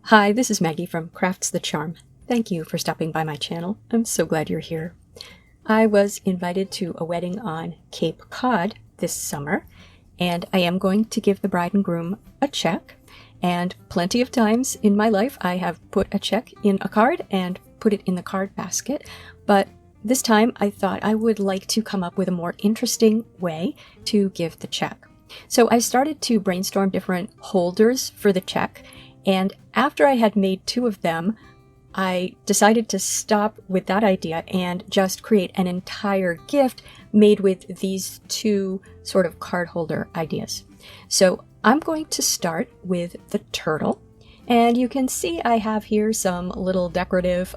Hi, this is Maggie from Crafts the Charm. Thank you for stopping by my channel. I'm so glad you're here. I was invited to a wedding on Cape Cod this summer, and I am going to give the bride and groom a check. And plenty of times in my life I have put a check in a card and put it in the card basket, but this time I thought I would like to come up with a more interesting way to give the check. So I started to brainstorm different holders for the check, and after I had made 2 of them, I decided to stop with that idea and just create an entire gift made with these 2 sort of card holder ideas. So I'm going to start with the turtle, and you can see I have here some little decorative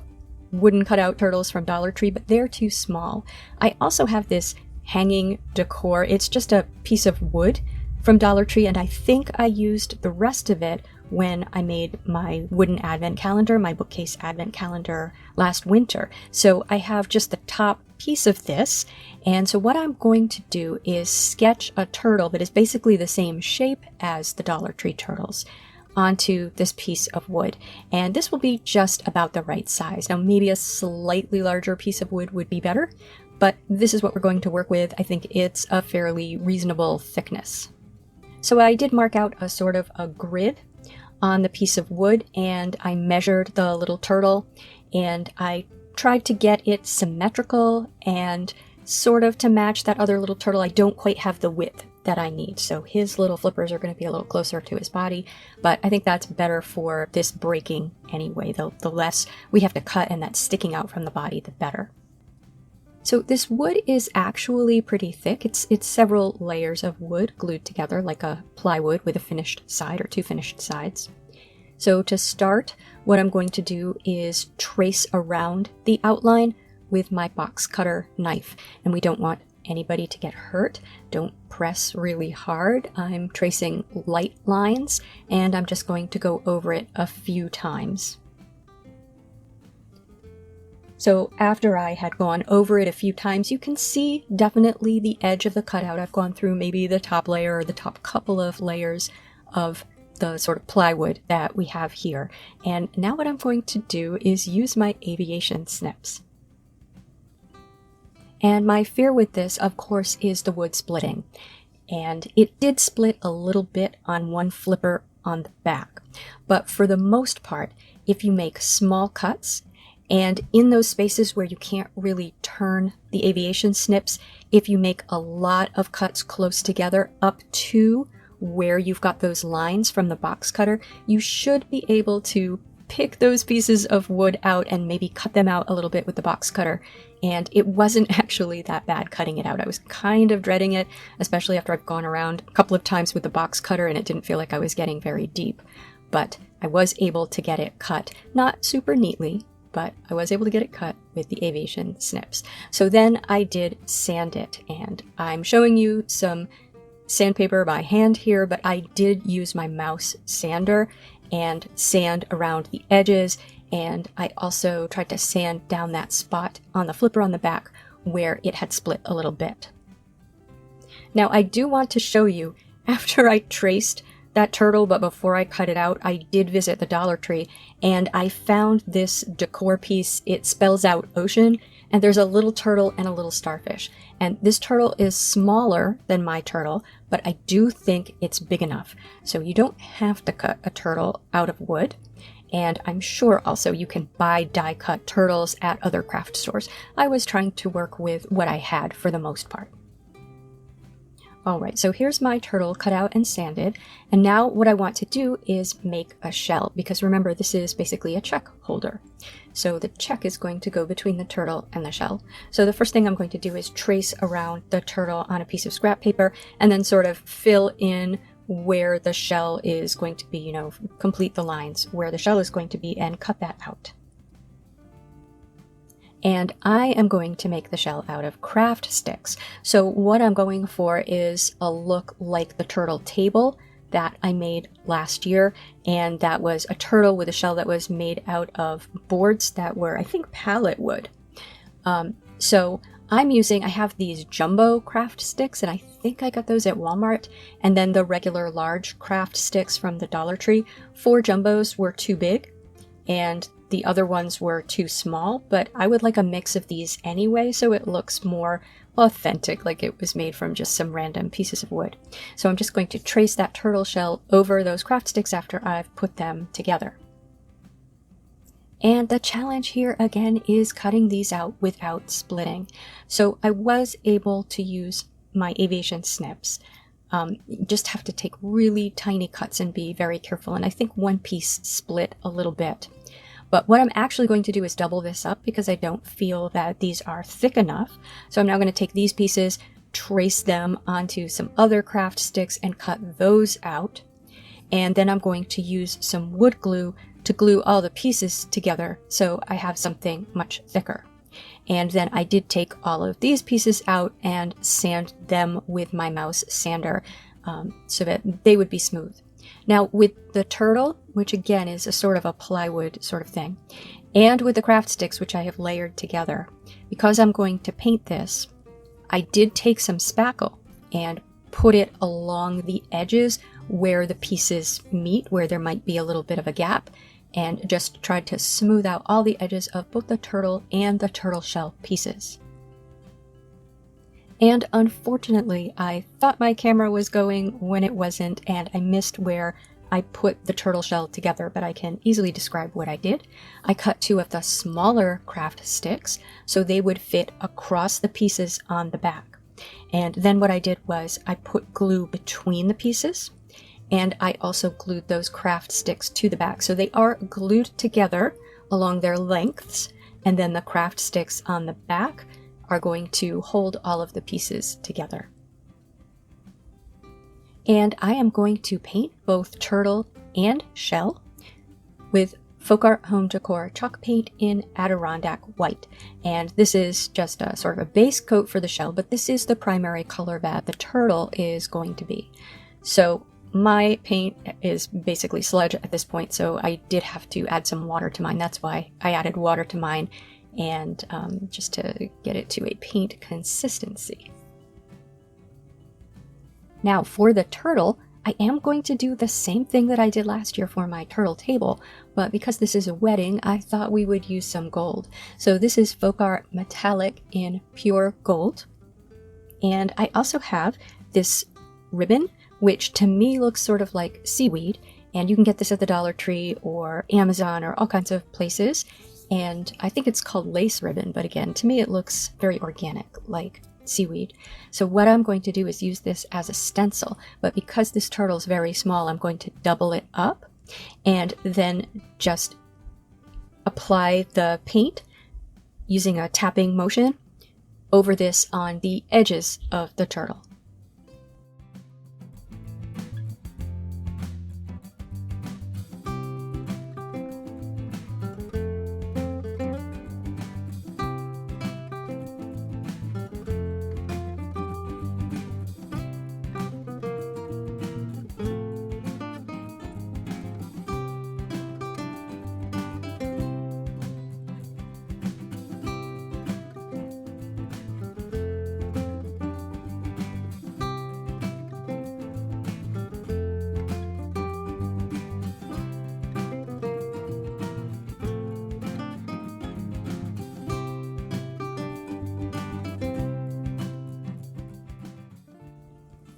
wooden cutout turtles from Dollar Tree, but they're too small. I also have this hanging decor. It's just a piece of wood from Dollar Tree, and I think I used the rest of it when I made my wooden advent calendar, my bookcase advent calendar last winter. So I have just the top piece of this, and so what I'm going to do is sketch a turtle that is basically the same shape as the Dollar Tree turtles onto this piece of wood, and this will be just about the right size. Now maybe a slightly larger piece of wood would be better, but this is what we're going to work with. I think it's a fairly reasonable thickness. So I did mark out a sort of a grid on the piece of wood, and I measured the little turtle, and I tried to get it symmetrical and sort of to match that other little turtle. I don't quite have the width that I need, so his little flippers are going to be a little closer to his body, but I think that's better for this breaking anyway. The less we have to cut and that's sticking out from the body, the better. So this wood is actually pretty thick. It's several layers of wood glued together like a plywood with a finished side or 2 finished sides. So to start, what I'm going to do is trace around the outline with my box cutter knife. And we don't want anybody to get hurt. Don't press really hard. I'm tracing light lines, and I'm just going to go over it a few times. So after I had gone over it a few times, you can see definitely the edge of the cutout. I've gone through maybe the top layer or the top couple of layers of the sort of plywood that we have here. And now what I'm going to do is use my aviation snips. And my fear with this, of course, is the wood splitting. And it did split a little bit on one flipper on the back. But for the most part, if you make small cuts, and in those spaces where you can't really turn the aviation snips, if you make a lot of cuts close together up to where you've got those lines from the box cutter, you should be able to pick those pieces of wood out and maybe cut them out a little bit with the box cutter. And it wasn't actually that bad cutting it out. I was kind of dreading it, especially after I've gone around a couple of times with the box cutter and it didn't feel like I was getting very deep. But I was able to get it cut, not super neatly, but I was able to get it cut with the aviation snips. So then I did sand it, and I'm showing you some sandpaper by hand here, but I did use my mouse sander and sand around the edges, and I also tried to sand down that spot on the flipper on the back where it had split a little bit. Now I do want to show you, after I traced that turtle, but before I cut it out, I did visit the Dollar Tree, and I found this decor piece. It spells out ocean, and there's a little turtle and a little starfish. And this turtle is smaller than my turtle, but I do think it's big enough. So you don't have to cut a turtle out of wood. And I'm sure also you can buy die-cut turtles at other craft stores. I was trying to work with what I had for the most part. Alright, so here's my turtle cut out and sanded, and now what I want to do is make a shell, because remember this is basically a check holder. So the check is going to go between the turtle and the shell. So the first thing I'm going to do is trace around the turtle on a piece of scrap paper, and then sort of fill in where the shell is going to be, complete the lines where the shell is going to be and cut that out. And I am going to make the shell out of craft sticks. So what I'm going for is a look like the turtle table that I made last year, and that was a turtle with a shell that was made out of boards that were, I think, pallet wood. So I have these jumbo craft sticks, and I think I got those at Walmart, and then the regular large craft sticks from the Dollar Tree. 4 jumbos were too big, and the other ones were too small, but I would like a mix of these anyway, so it looks more authentic, like it was made from just some random pieces of wood. So I'm just going to trace that turtle shell over those craft sticks after I've put them together. And the challenge here again is cutting these out without splitting. So I was able to use my aviation snips. You just have to take really tiny cuts and be very careful. And I think one piece split a little bit. But what I'm actually going to do is double this up because I don't feel that these are thick enough. So I'm now going to take these pieces, trace them onto some other craft sticks and cut those out. And then I'm going to use some wood glue to glue all the pieces together so I have something much thicker. And then I did take all of these pieces out and sand them with my mouse sander so that they would be smooth. Now with the turtle, which again is a sort of a plywood sort of thing, and with the craft sticks, which I have layered together, because I'm going to paint this, I did take some spackle and put it along the edges where the pieces meet, where there might be a little bit of a gap, and just tried to smooth out all the edges of both the turtle and the turtle shell pieces. And unfortunately, I thought my camera was going when it wasn't, and I missed where I put the turtle shell together, but I can easily describe what I did. I cut 2 of the smaller craft sticks so they would fit across the pieces on the back. And then what I did was I put glue between the pieces, and I also glued those craft sticks to the back. So they are glued together along their lengths, and then the craft sticks on the back are going to hold all of the pieces together. And I am going to paint both turtle and shell with Folk Art Home Decor chalk paint in Adirondack white. And this is just a sort of a base coat for the shell, but this is the primary color that the turtle is going to be. So my paint is basically sludge at this point, so I did have to add some water to mine. That's why I added water to mine, and just to get it to a paint consistency. Now for the turtle, I am going to do the same thing that I did last year for my turtle table, but because this is a wedding, I thought we would use some gold. So this is Folk Art Metallic in pure gold. And I also have this ribbon, which to me looks sort of like seaweed, and you can get this at the Dollar Tree or Amazon or all kinds of places. And I think it's called lace ribbon, but again, to me it looks very organic, like seaweed. So what I'm going to do is use this as a stencil, but because this turtle is very small, I'm going to double it up and then just apply the paint using a tapping motion over this on the edges of the turtle.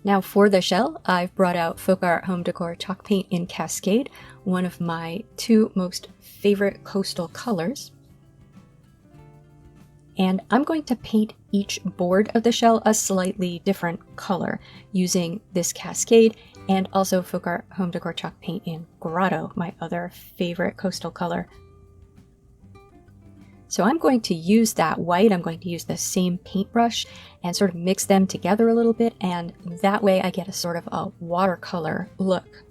Now for the shell, I've brought out Folk Art Home Decor chalk paint in Cascade, one of my 2 most favorite coastal colors. And I'm going to paint each board of the shell a slightly different color using this Cascade and also Folk Art Home Decor chalk paint in Grotto, my other favorite coastal color. So I'm going to use that white, I'm going to use the same paintbrush and sort of mix them together a little bit, and that way I get a sort of a watercolor look.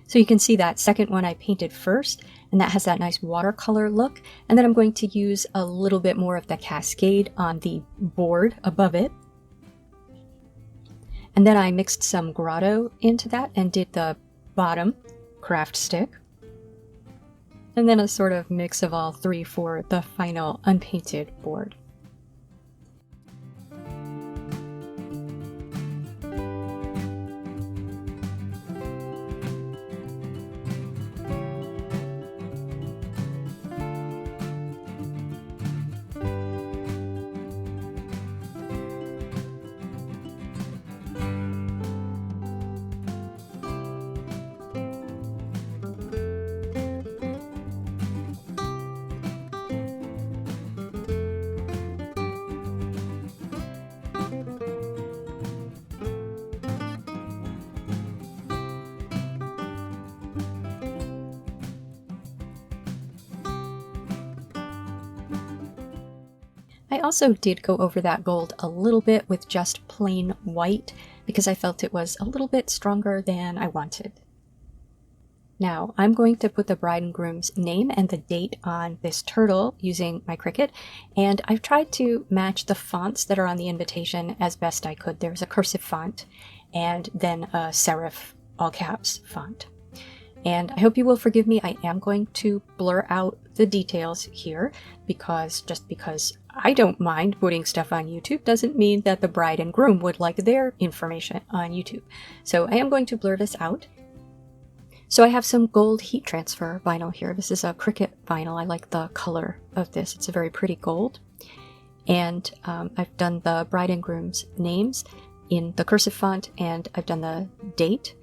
So you can see that second one I painted first, and that has that nice watercolor look, and then I'm going to use a little bit more of the Cascade on the board above it. And then I mixed some grotto into that and did the bottom craft stick. And then a sort of mix of all 3 for the final unpainted board. I also did go over that gold a little bit with just plain white because I felt it was a little bit stronger than I wanted. Now I'm going to put the bride and groom's name and the date on this turtle using my Cricut, and I've tried to match the fonts that are on the invitation as best I could. There's a cursive font and then a serif all caps font. And I hope you will forgive me, I am going to blur out the details here because just because I don't mind putting stuff on YouTube doesn't mean that the bride and groom would like their information on YouTube. So I am going to blur this out. So I have some gold heat transfer vinyl here. This is a Cricut vinyl. I like the color of this. It's a very pretty gold. And I've done the bride and groom's names in the cursive font, and I've done the date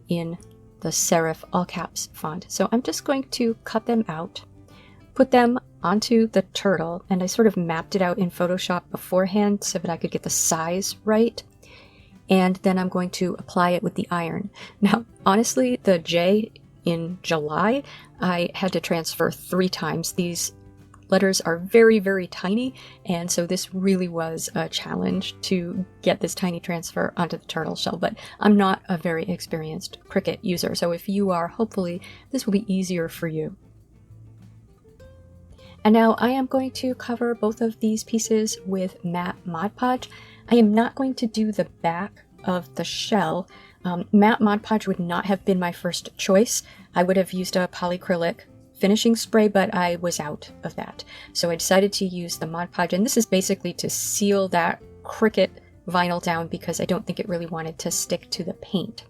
in the serif all caps font. So I'm just going to cut them out, put them onto the turtle, and I sort of mapped it out in Photoshop beforehand so that I could get the size right. And then I'm going to apply it with the iron. Now, honestly, the J in July, I had to transfer 3 times. These letters are very, very tiny, and so this really was a challenge to get this tiny transfer onto the turtle shell, but I'm not a very experienced Cricut user, so if you are, hopefully this will be easier for you. And now I am going to cover both of these pieces with matte Mod Podge. I am not going to do the back of the shell. Matte Mod Podge would not have been my first choice. I would have used a polyacrylic finishing spray, but I was out of that. So I decided to use the Mod Podge, and this is basically to seal that Cricut vinyl down because I don't think it really wanted to stick to the paint.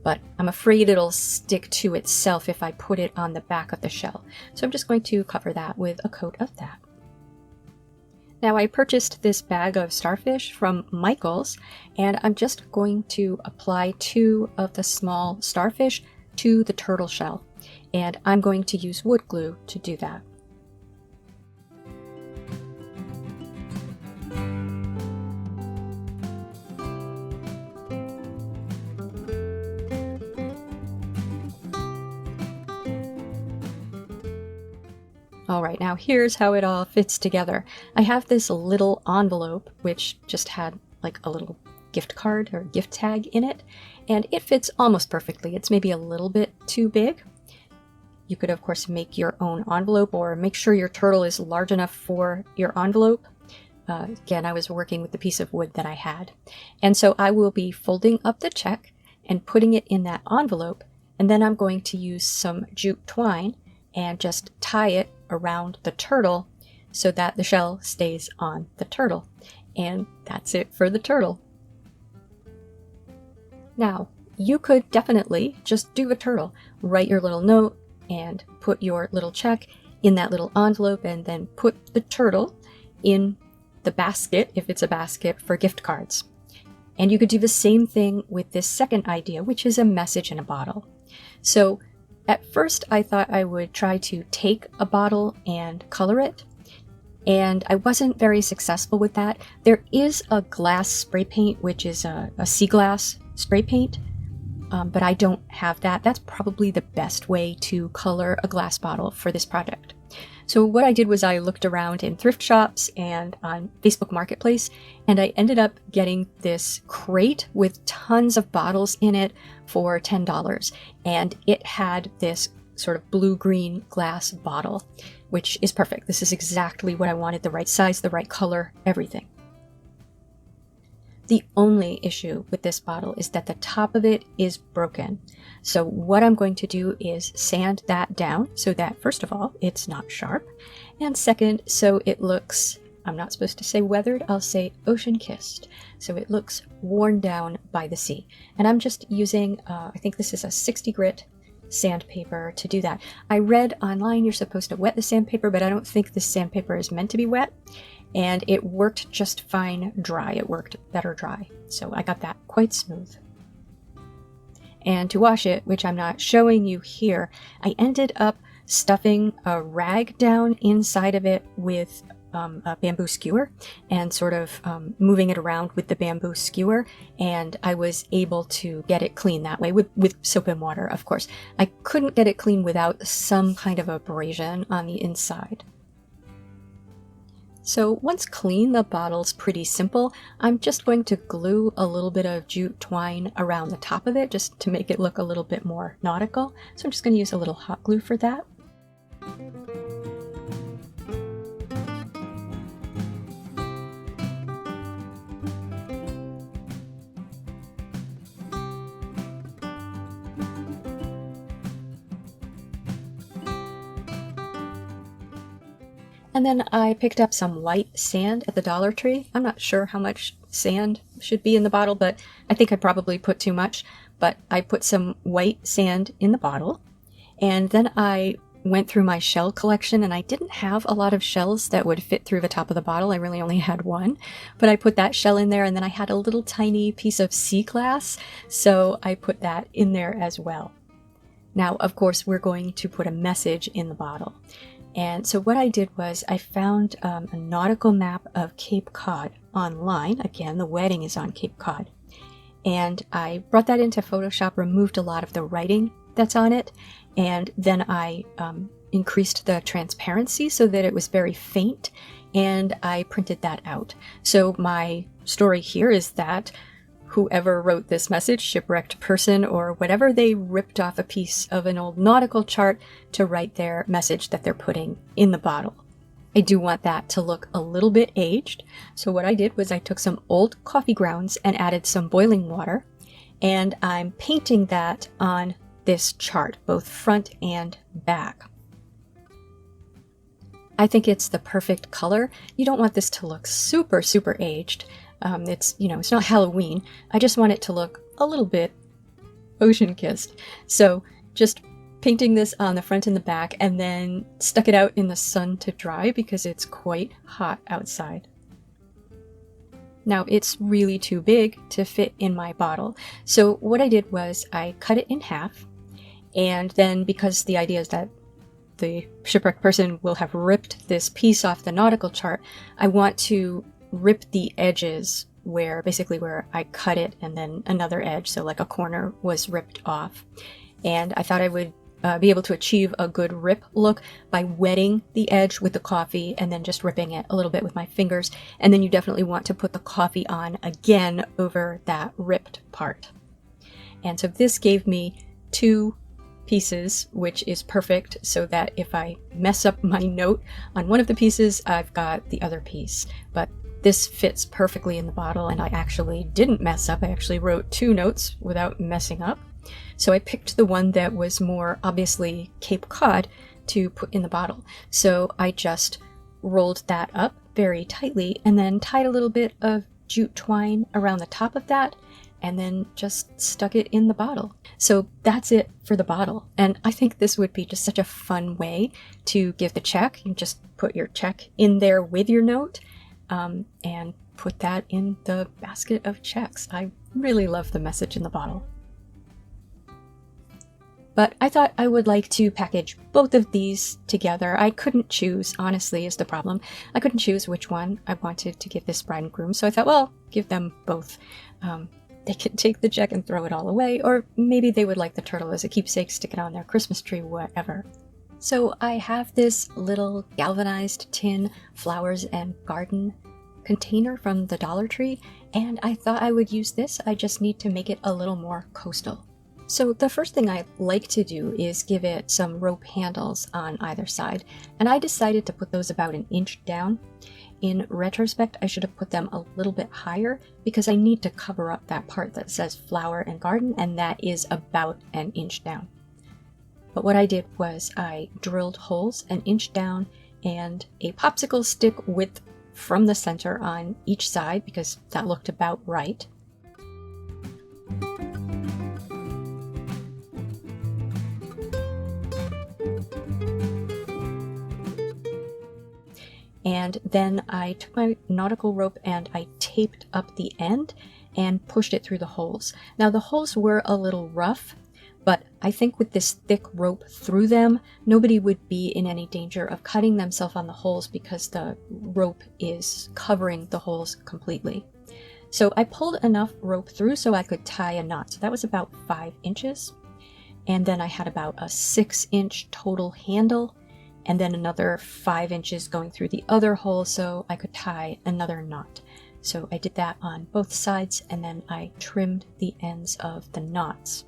But I'm afraid it'll stick to itself if I put it on the back of the shell. So I'm just going to cover that with a coat of that. Now I purchased this bag of starfish from Michael's, and I'm just going to apply 2 of the small starfish to the turtle shell. And I'm going to use wood glue to do that. Alright, now here's how it all fits together. I have this little envelope which just had like a little gift card or gift tag in it, and it fits almost perfectly. It's maybe a little bit too big. You could of course make your own envelope or make sure your turtle is large enough for your envelope. Again, I was working with the piece of wood that I had. And so I will be folding up the check and putting it in that envelope, and then I'm going to use some jute twine and just tie it around the turtle so that the shell stays on the turtle. And that's it for the turtle. Now, you could definitely just do a turtle. Write your little note and put your little check in that little envelope and then put the turtle in the basket, if it's a basket, for gift cards. And you could do the same thing with this second idea, which is a message in a bottle. So at first I thought I would try to take a bottle and color it, and I wasn't very successful with that. There is a glass spray paint, which is a sea glass spray paint, but I don't have that. That's probably the best way to color a glass bottle for this project. So what I did was I looked around in thrift shops and on Facebook Marketplace, and I ended up getting this crate with tons of bottles in it for $10. And it had this sort of blue-green glass bottle, which is perfect. This is exactly what I wanted, the right size, the right color, everything. The only issue with this bottle is that the top of it is broken. So what I'm going to do is sand that down so that, first of all, it's not sharp, and second, so it looks, I'm not supposed to say weathered, I'll say ocean-kissed. So it looks worn down by the sea. And I'm just using, I think this is a 60 grit sandpaper to do that. I read online you're supposed to wet the sandpaper, but I don't think this sandpaper is meant to be wet. And it worked just fine dry. It worked better dry. So I got that quite smooth. And to wash it, which I'm not showing you here, I ended up stuffing a rag down inside of it with a bamboo skewer and sort of moving it around with the bamboo skewer, and I was able to get it clean that way with soap and water, of course. I couldn't get it clean without some kind of abrasion on the inside. So once clean, the bottle's pretty simple. I'm just going to glue a little bit of jute twine around the top of it just to make it look a little bit more nautical. So I'm just going to use a little hot glue for that. And then I picked up some white sand at the Dollar Tree. I'm not sure how much sand should be in the bottle, but I think I probably put too much. But I put some white sand in the bottle. And then I went through my shell collection, and I didn't have a lot of shells that would fit through the top of the bottle. I really only had one. But I put that shell in there, and then I had a little tiny piece of sea glass, so I put that in there as well. Now, of course, we're going to put a message in the bottle. And so what I did was I found a nautical map of Cape Cod online. Again, the wedding is on Cape Cod. And I brought that into Photoshop, removed a lot of the writing that's on it, and then I increased the transparency so that it was very faint, and I printed that out. So my story here is that whoever wrote this message, shipwrecked person or whatever, they ripped off a piece of an old nautical chart to write their message that they're putting in the bottle. I do want that to look a little bit aged. So what I did was I took some old coffee grounds and added some boiling water, and I'm painting that on this chart, both front and back. I think it's the perfect color. You don't want this to look super, super aged. It's not Halloween. I just want it to look a little bit ocean-kissed. So just painting this on the front and the back, and then stuck it out in the sun to dry because it's quite hot outside. Now it's really too big to fit in my bottle. So what I did was I cut it in half, and then because the idea is that the shipwrecked person will have ripped this piece off the nautical chart, I want to rip the edges where I cut it, and then another edge, so like a corner, was ripped off. And I thought I would be able to achieve a good rip look by wetting the edge with the coffee and then just ripping it a little bit with my fingers. And then you definitely want to put the coffee on again over that ripped part. And so this gave me two pieces, which is perfect, so that if I mess up my note on one of the pieces, I've got the other piece. But this fits perfectly in the bottle, and I actually didn't mess up. I actually wrote two notes without messing up. So I picked the one that was more obviously Cape Cod to put in the bottle. So I just rolled that up very tightly and then tied a little bit of jute twine around the top of that, and then just stuck it in the bottle. So that's it for the bottle. And I think this would be just such a fun way to give the check. You just put your check in there with your note, and put that in the basket of checks. I really love the message in the bottle. But I thought I would like to package both of these together. I couldn't choose, honestly, is the problem. I couldn't choose which one I wanted to give this bride and groom, so I thought, well, give them both. They could take the check and throw it all away, or maybe they would like the turtle as a keepsake, stick it on their Christmas tree, whatever. So I have this little galvanized tin flowers and garden container from the Dollar Tree, and I thought I would use this. I just need to make it a little more coastal. So the first thing I like to do is give it some rope handles on either side, and I decided to put those about an inch down. In retrospect, I should have put them a little bit higher because I need to cover up that part that says flower and garden, and that is about an inch down. But what I did was I drilled holes an inch down and a popsicle stick width from the center on each side because that looked about right. And then I took my nautical rope and I taped up the end and pushed it through the holes. Now the holes were a little rough, but I think with this thick rope through them, nobody would be in any danger of cutting themselves on the holes because the rope is covering the holes completely. So I pulled enough rope through so I could tie a knot. So that was about 5 inches. And then I had about a 6-inch total handle. and then another 5 inches going through the other hole so I could tie another knot. So I did that on both sides, and then I trimmed the ends of the knots.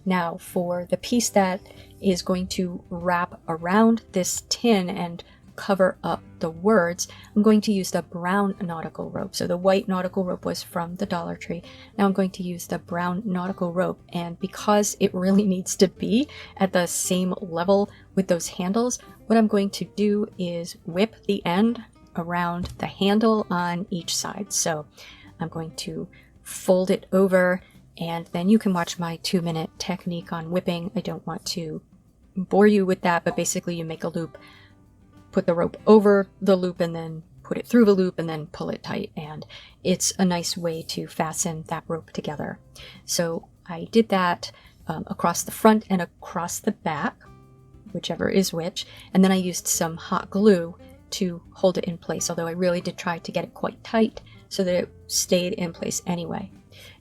Now for the piece that is going to wrap around this tin and cover up the words, I'm going to use the brown nautical rope. So the white nautical rope was from the Dollar Tree. Now I'm going to use the brown nautical rope, and because it really needs to be at the same level with those handles, what I'm going to do is whip the end around the handle on each side. So I'm going to fold it over, and then you can watch my 2-minute technique on whipping. I don't want to bore you with that, but basically you make a loop, put the rope over the loop, and then put it through the loop, and then pull it tight, and it's a nice way to fasten that rope together. So I did that across the front and across the back, whichever is which, and then I used some hot glue to hold it in place, although I really did try to get it quite tight so that it stayed in place anyway.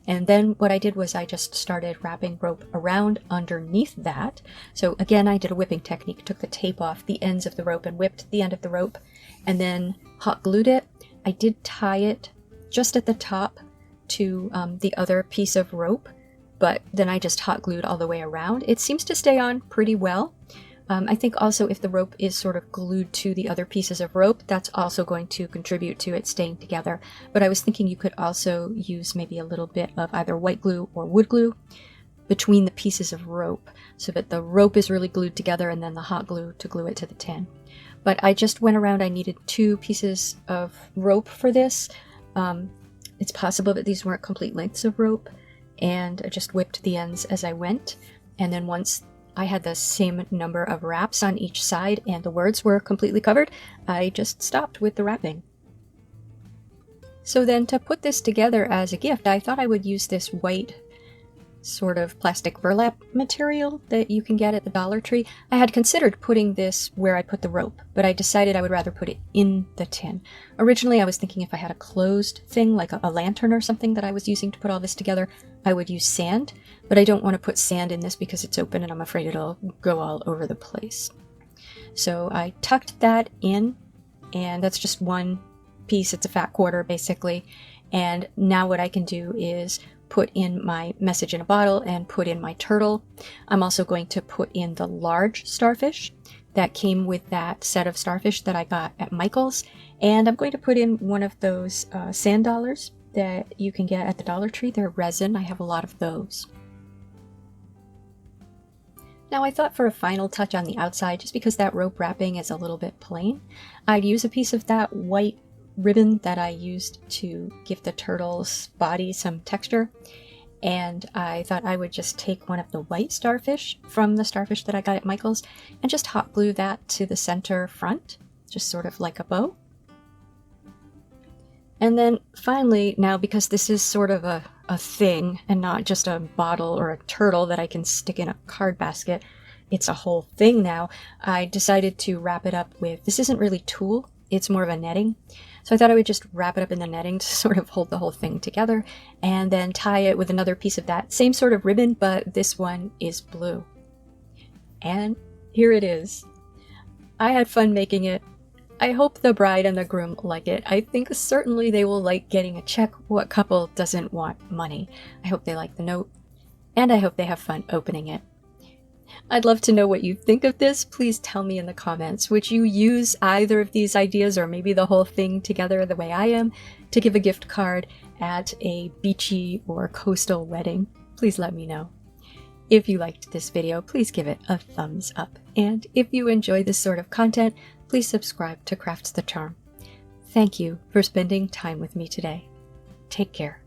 And then what I did was I just started wrapping rope around underneath that. So again, I did a whipping technique, took the tape off the ends of the rope and whipped the end of the rope, and then hot glued it. I did tie it just at the top to the other piece of rope, but then I just hot glued all the way around. It seems to stay on pretty well. I think also if the rope is sort of glued to the other pieces of rope, that's also going to contribute to it staying together. But I was thinking you could also use maybe a little bit of either white glue or wood glue between the pieces of rope so that the rope is really glued together, and then the hot glue to glue it to the tin. But I just went around, I needed 2 pieces of rope for this. It's possible that these weren't complete lengths of rope, and I just whipped the ends as I went. And then once I had the same number of wraps on each side and the words were completely covered, I just stopped with the wrapping. So then to put this together as a gift, I thought I would use this white sort of plastic burlap material that you can get at the Dollar Tree. I had considered putting this where I put the rope, but I decided I would rather put it in the tin. Originally I was thinking if I had a closed thing like a lantern or something that I was using to put all this together, I would use sand, but I don't want to put sand in this because it's open and I'm afraid it'll go all over the place. So I tucked that in, and that's just one piece. It's a fat quarter basically. And now what I can do is put in my message in a bottle and put in my turtle. I'm also going to put in the large starfish that came with that set of starfish that I got at Michael's, and I'm going to put in one of those sand dollars that you can get at the Dollar Tree. They're resin. I have a lot of those. Now I thought for a final touch on the outside, just because that rope wrapping is a little bit plain, I'd use a piece of that white ribbon that I used to give the turtle's body some texture, and I thought I would just take one of the white starfish from the starfish that I got at Michael's and just hot glue that to the center front, just sort of like a bow. And then finally, now because this is sort of a thing and not just a bottle or a turtle that I can stick in a card basket, it's a whole thing now, I decided to wrap it up with, this isn't really tulle, it's more of a netting. So I thought I would just wrap it up in the netting to sort of hold the whole thing together, and then tie it with another piece of that same sort of ribbon, but this one is blue. And here it is. I had fun making it. I hope the bride and the groom like it. I think certainly they will like getting a check. What couple doesn't want money? I hope they like the note, and I hope they have fun opening it. I'd love to know what you think of this. Please tell me in the comments. Would you use either of these ideas, or maybe the whole thing together the way I am, to give a gift card at a beachy or coastal wedding? Please let me know. If you liked this video, please give it a thumbs up. And if you enjoy this sort of content, please subscribe to Crafts the Charm. Thank you for spending time with me today. Take care.